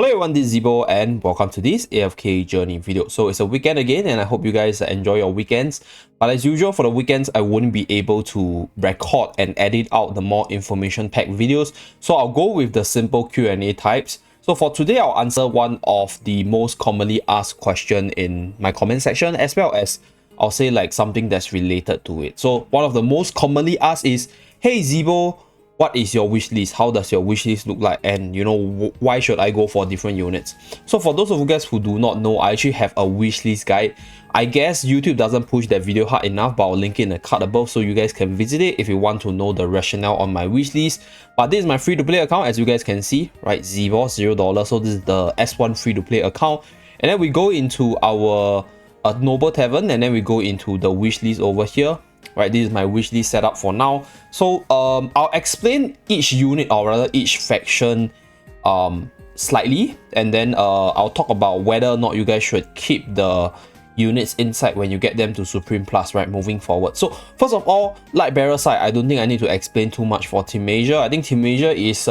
Hello everyone, this is Zeeebo and welcome to this AFK journey video. So it's a weekend again and I hope you guys enjoy your weekends. But as usual for the weekends, I wouldn't be able to record and edit out the more information-packed videos. So I'll go with the simple Q&A types. So for today, I'll answer one of the most commonly asked questions in my comment section, as well as I'll say like something that's related to it. So one of the most commonly asked is, hey Zeeebo, what is your wish list? How does your wish list look like? And you know, why should I go for different units? So for those of you guys who do not know, I actually have a wish list guide. I guess YouTube doesn't push that video hard enough, but I'll link it in the card above so you guys can visit it if you want to know the rationale on my wish list. But this is my free to play account, as you guys can see, right? Zeeebo, $0. So this is the S1 free to play account. And then we go into our Noble Tavern, and then we go into the wish list over here. Right, this is my wish list setup for now. So I'll explain each unit, or rather each faction slightly, and then I'll talk about whether or not you guys should keep the units inside when you get them to Supreme Plus, right, moving forward. So first of all, Light Bearer side, I don't think I need to explain too much for Team Major. I think Team Major is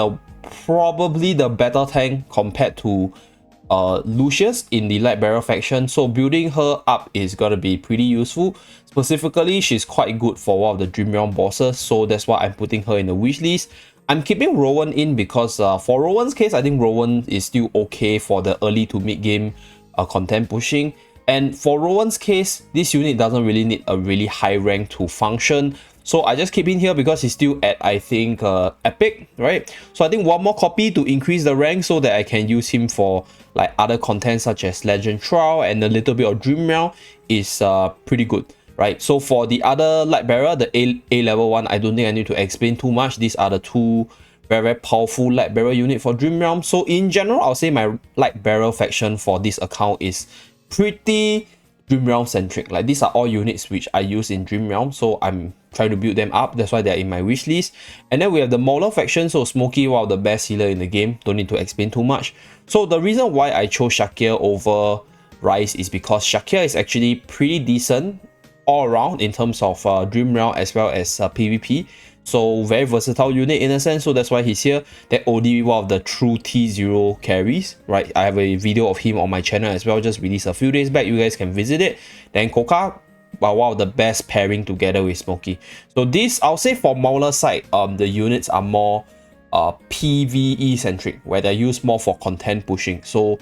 probably the better tank compared to Lucius in the Light Bearer faction, so building her up is gonna be pretty useful. Specifically, she's quite good for one of the Dream Realm bosses, so that's why I'm putting her in the wish list. I'm keeping Rowan in because for Rowan's case, I think Rowan is still okay for the early to mid game content pushing. And for Rowan's case, this unit doesn't really need a really high rank to function. So I just keep in here because he's still at, I think, Epic, right? So I think one more copy to increase the rank so that I can use him for like other content such as Legend Trial and a little bit of Dream Realm is pretty good, right? So for the other Light Bearer, the A level one, I don't think I need to explain too much. These are the two very powerful Light Bearer unit for Dream Realm. So in general, I'll say my Light Bearer faction for this account is pretty Dream Realm centric. Like these are all units which I use in Dream Realm, so I'm trying to build them up. That's why they're in my wish list. And then we have the Mauler faction. So Smokey, one of the best healer in the game, don't need to explain too much. So the reason why I chose Shakir over Rice is because Shakir is actually pretty decent all around in terms of Dream Realm as well as PvP. So very versatile unit in a sense, so that's why he's here. That OD one of the true T0 carries, right? I have a video of him on my channel as well, just released a few days back. You guys can visit it. Then Koka, one of the best pairing together with Smokey. So this, I'll say for Mauler side, the units are more PvE centric, where they're used more for content pushing. So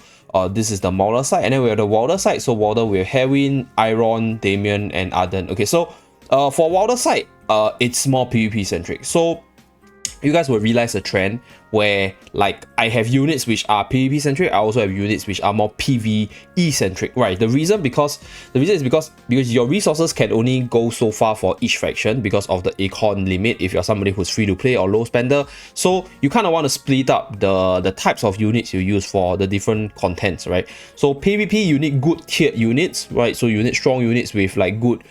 this is the Mauler side, and then we have the Wilder side. So Wilder with Herwin, Iron, Damien, and Arden. Okay, so for Wilder side, it's more PvP centric. So you guys will realize a trend where like I have units which are PvP centric. I also have units which are more PvE centric, right? The reason is because your resources can only go so far for each faction because of the Acorn limit if you're somebody who's free to play or low spender. So you kind of want to split up the types of units you use for the different contents, right? So PvP, you need good tiered units, right? So you need strong units with like good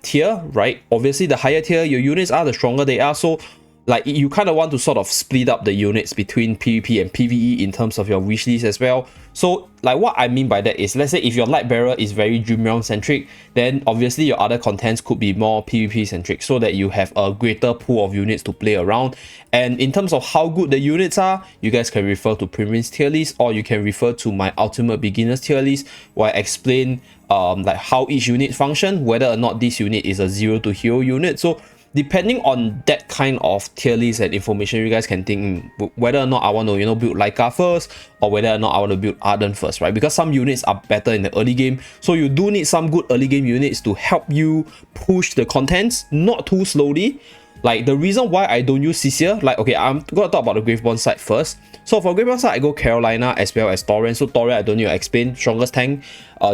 tier, right? Obviously the higher tier your units are, the stronger they are. So like you kind of want to sort of split up the units between PvP and PvE in terms of your wish list as well. So like what I mean by that is, let's say if your Light Bearer is very Dream Realm centric, then obviously your other contents could be more PvP centric so that you have a greater pool of units to play around. And in terms of how good the units are, you guys can refer to Premium's tier list, or you can refer to my Ultimate Beginner's tier list where I explain like how each unit function, whether or not this unit is a 0 to hero unit. So depending on that kind of tier list and information, you guys can think whether or not I want to, you know, build Laika first, or whether or not I want to build Arden first, right? Because some units are better in the early game, so you do need some good early game units to help you push the contents, not too slowly. Like the reason why I don't use Cecil, like okay, I'm gonna talk about the Graveborn side first. So for Graveborn side, I go Carolina as well as Torrent. So Torrent, I don't need to explain, strongest tank.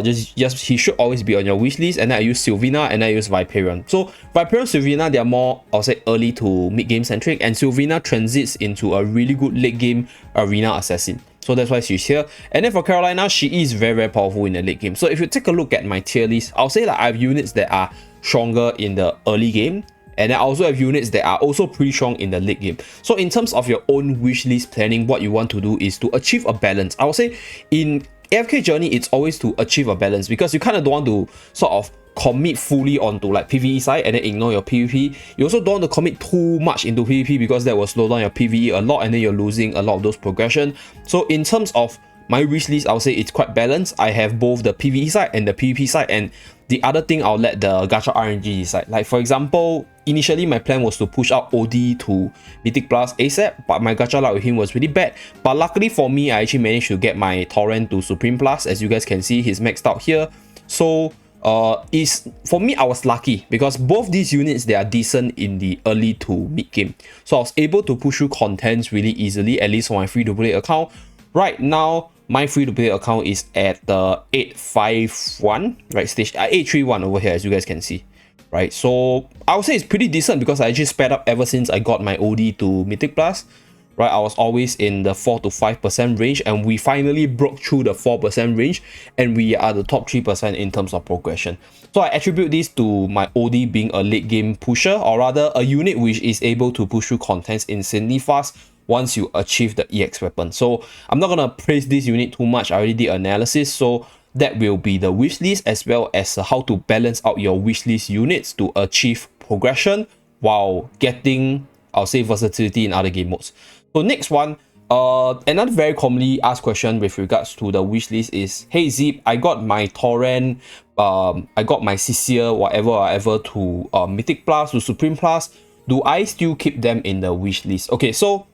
Just he should always be on your wish list. And then I use Sylvina and then I use Viperion. So Viperion, Sylvina, they are more, I'll say, early to mid game centric, and Sylvina transits into a really good late game arena assassin. So that's why she's here. And then for Carolina, she is very powerful in the late game. So if you take a look at my tier list, I'll say that I have units that are stronger in the early game, and I also have units that are also pretty strong in the late game. So in terms of your own wish list planning, what you want to do is to achieve a balance. I would say in AFK journey, it's always to achieve a balance, because you kind of don't want to sort of commit fully onto like PvE side and then ignore your PvP. You also don't want to commit too much into PvP because that will slow down your PvE a lot and then you're losing a lot of those progression. So in terms of my wish list, I'll say it's quite balanced. I have both the PvE side and the PvP side, and the other thing I'll let the gacha RNG decide. Like for example, initially my plan was to push up OD to Mythic Plus ASAP, but my gacha luck with him was really bad. But luckily for me, I actually managed to get my Torrent to Supreme Plus. As you guys can see, he's maxed out here. So for me, I was lucky because both these units, they are decent in the early to mid game. So I was able to push through contents really easily, at least for my free-to-play account. Right now, my free-to-play account is at the 851, right, stage 831 over here, as you guys can see, right? So I would say it's pretty decent because I actually sped up ever since I got my OD to Mythic Plus, right? I was always in the 4 to 5% range, and we finally broke through the 4% range, and we are the top 3% in terms of progression. So I attribute this to my OD being a late game pusher, or rather a unit which is able to push through contents insanely fast once you achieve the EX weapon. So I'm not gonna praise this unit too much. I already did analysis, so that will be the wish list, as well as how to balance out your wish list units to achieve progression while getting, I'll say, versatility in other game modes. So next one, another very commonly asked question with regards to the wish list is, hey Zeep, I got my Torrent, I got my CCR, whatever to Mythic Plus, to Supreme Plus. Do I still keep them in the wish list? Okay, so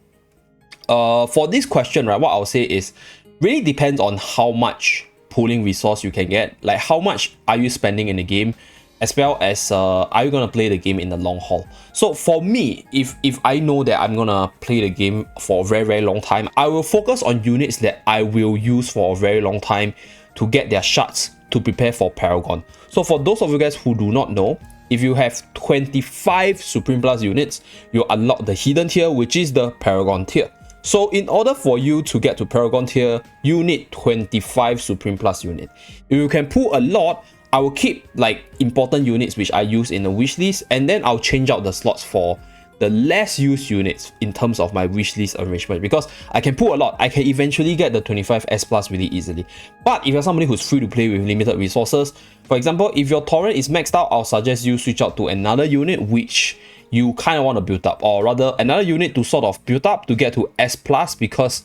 for this question, right, what I'll say is really depends on how much pooling resource you can get, like how much are you spending in the game, as well as are you gonna play the game in the long haul. So for me, if I know that I'm gonna play the game for a very long time, I will focus on units that I will use for a very long time to get their shards to prepare for Paragon. So for those of you guys who do not know, if you have 25 Supreme Plus units, you unlock the hidden tier, which is the Paragon tier. So in order for you to get to Paragon tier, you need 25 Supreme Plus unit. If you can pull a lot, I will keep like important units which I use in the wish list, and then I'll change out the slots for the less used units in terms of my wish list arrangement, because I can pull a lot. I can eventually get the 25 S Plus really easily. But if you're somebody who's free to play with limited resources, for example, if your Torrent is maxed out, I'll suggest you switch out to another unit which you kind of want to build up, or rather another unit to sort of build up to get to S Plus, because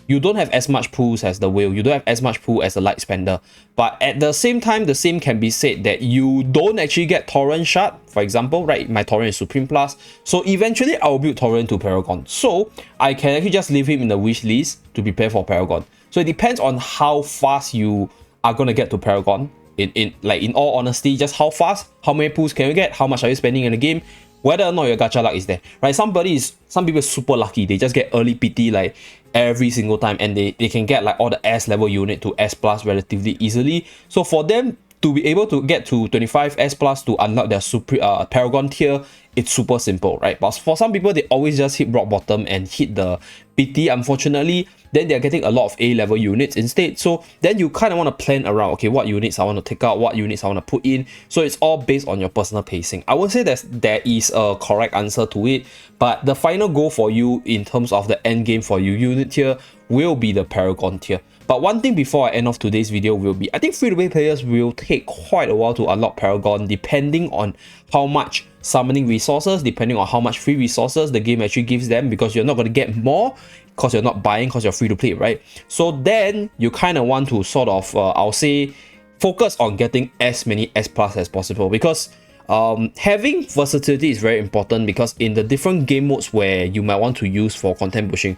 you don't have as much pools as the whale, you don't have as much pool as the light spender. But at the same time, the same can be said that you don't actually get Torrent shard. For example, right, my Torrent is Supreme Plus, so eventually I'll build Torrent to Paragon, so I can actually just leave him in the wish list to prepare for Paragon. So it depends on how fast you are going to get to Paragon. In all honesty, just how fast, how many pools can you get, how much are you spending in the game, whether or not your gacha luck is there, right? Some people are super lucky, they just get early PT like every single time, and they can get like all the S level unit to S Plus relatively easily. So for them to be able to get to 25 S Plus to unlock their Paragon tier, it's super simple, right? But for some people, they always just hit rock bottom and hit the PT, unfortunately. Then they're getting a lot of A level units instead. So then you kind of want to plan around, okay, what units I want to take out, what units I want to put in. So it's all based on your personal pacing. I would say there is a correct answer to it, but the final goal for you in terms of the end game for you unit tier will be the Paragon tier. But one thing before I end off today's video will be, I think free-to-play players will take quite a while to unlock Paragon, depending on how much summoning resources, depending on how much free resources the game actually gives them, because you're not going to get more because you're not buying, because you're free to play, right? So then you kind of want to sort of, I'll say, focus on getting as many S Plus as possible, because having versatility is very important, because in the different game modes where you might want to use for content pushing,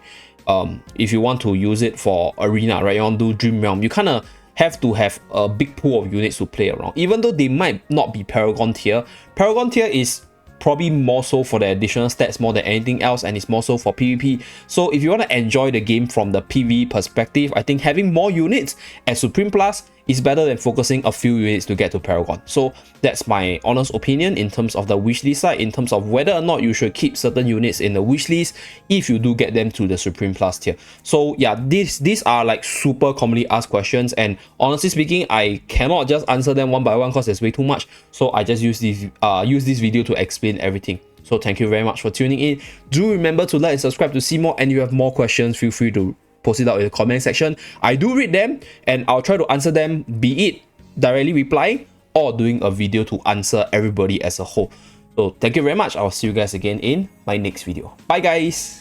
if you want to use it for arena, right, you want to do Dream Realm, you kind of have to have a big pool of units to play around, even though they might not be Paragon tier. Paragon tier is probably more so for the additional stats more than anything else, and it's more so for PvP. So if you want to enjoy the game from the PvE perspective, I think having more units at Supreme Plus is better than focusing a few units to get to Paragon. So that's my honest opinion in terms of the wishlist side, in terms of whether or not you should keep certain units in the wishlist if you do get them to the Supreme Plus tier. So yeah, these are like super commonly asked questions, and honestly speaking, I cannot just answer them one by one because there's way too much. So I just use this video to explain everything. So thank you very much for tuning in. Do remember to like and subscribe to see more, and if you have more questions, feel free to post it out in the comment section. I do read them and I'll try to answer them, be it directly replying or doing a video to answer everybody as a whole. So thank you very much. I'll see you guys again in my next video. Bye guys.